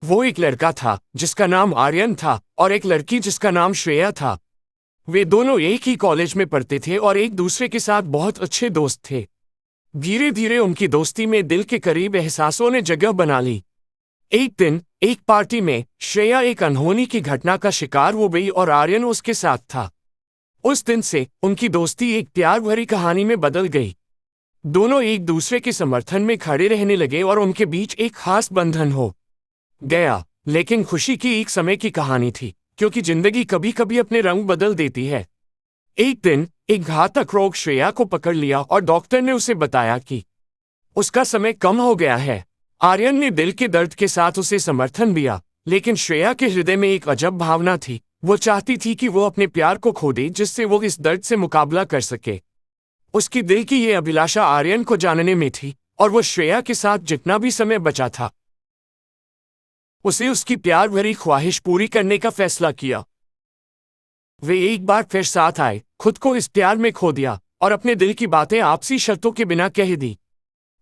वो एक लड़का था जिसका नाम आर्यन था और एक लड़की जिसका नाम श्रेया था। वे दोनों एक ही कॉलेज में पढ़ते थे और एक दूसरे के साथ बहुत अच्छे दोस्त थे। धीरे धीरे उनकी दोस्ती में दिल के करीब एहसासों ने जगह बना ली। एक दिन एक पार्टी में श्रेया एक अनहोनी की घटना का शिकार हो गई और आर्यन उसके साथ था। उस दिन से उनकी दोस्ती एक प्यार भरी कहानी में बदल गई। दोनों एक दूसरे के समर्थन में खड़े रहने लगे और उनके बीच एक खास बंधन हो गया। लेकिन खुशी की एक समय की कहानी थी, क्योंकि जिंदगी कभी कभी अपने रंग बदल देती है। एक दिन एक घातक रोग श्रेया को पकड़ लिया और डॉक्टर ने उसे बताया कि उसका समय कम हो गया है। आर्यन ने दिल के दर्द के साथ उसे समर्थन दिया, लेकिन श्रेया के हृदय में एक अजब भावना थी। वो चाहती थी कि वो अपने प्यार को खो दे, जिससे वो इस दर्द से मुकाबला कर सके। उसकी दिल की ये अभिलाषा आर्यन को जानने में थी और वो श्रेया के साथ जितना भी समय बचा था उसे उसकी प्यार भरी ख्वाहिश पूरी करने का फैसला किया। वे एक बार फिर साथ आए, खुद को इस प्यार में खो दिया और अपने दिल की बातें आपसी शर्तों के बिना कह दी।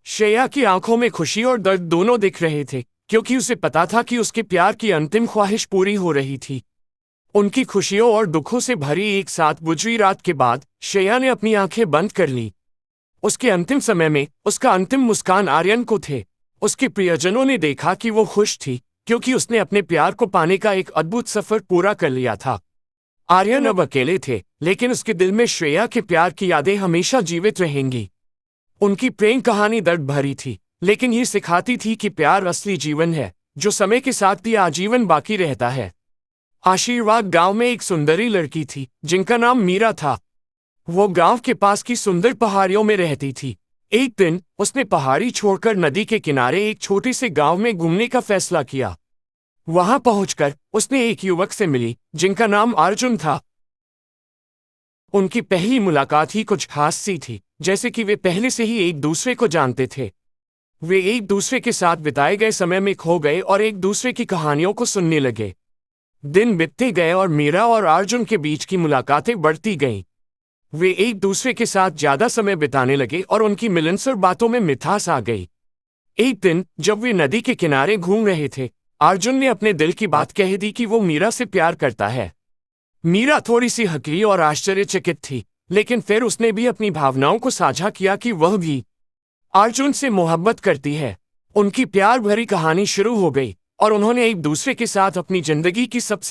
श्रेया की आंखों में खुशी और दर्द दोनों दिख रहे थे, क्योंकि उसे पता था कि उसके प्यार की अंतिम ख्वाहिश पूरी हो रही थी। उनकी खुशियों और दुखों से भरी एक साथ गुजरी रात के बाद श्रेया ने अपनी आंखें बंद कर ली। उसके अंतिम समय में उसका अंतिम मुस्कान आर्यन को थे। उसके प्रियजनों ने देखा कि वो खुश थी, क्योंकि उसने अपने प्यार को पाने का एक अद्भुत सफर पूरा कर लिया था। आर्यन अब अकेले थे, लेकिन उसके दिल में श्रेया के प्यार की यादें हमेशा जीवित रहेंगी। उनकी प्रेम कहानी दर्द भरी थी, लेकिन ये सिखाती थी कि प्यार असली जीवन है, जो समय के साथ भी आजीवन बाकी रहता है। आशीर्वाद गांव में एक सुंदरी लड़की थी जिनका नाम मीरा था। वो गांव के पास की सुंदर पहाड़ियों में रहती थी। एक दिन उसने पहाड़ी छोड़कर नदी के किनारे एक छोटे से गांव में घूमने का फैसला किया। वहां पहुंचकर उसने एक युवक से मिली जिनका नाम अर्जुन था। उनकी पहली मुलाकात ही कुछ खास सी थी, जैसे कि वे पहले से ही एक दूसरे को जानते थे। वे एक दूसरे के साथ बिताए गए समय में खो गए और एक दूसरे की कहानियों को सुनने लगे। दिन बीतते गए और मीरा और अर्जुन के बीच की मुलाकातें बढ़ती गईं। वे एक दूसरे के साथ ज्यादा समय बिताने लगे और उनकी मिलनसार बातों में मिठास आ गई। एक दिन जब वे नदी के किनारे घूम रहे थे, अर्जुन ने अपने दिल की बात कह दी कि वो मीरा से प्यार करता है। मीरा थोड़ी सी हकली और आश्चर्यचकित थी, लेकिन फिर उसने भी अपनी भावनाओं को साझा किया कि वह भी अर्जुन से मोहब्बत करती है। उनकी प्यार भरी कहानी शुरू हो गई और उन्होंने एक दूसरे के साथ अपनी जिंदगी की सबसे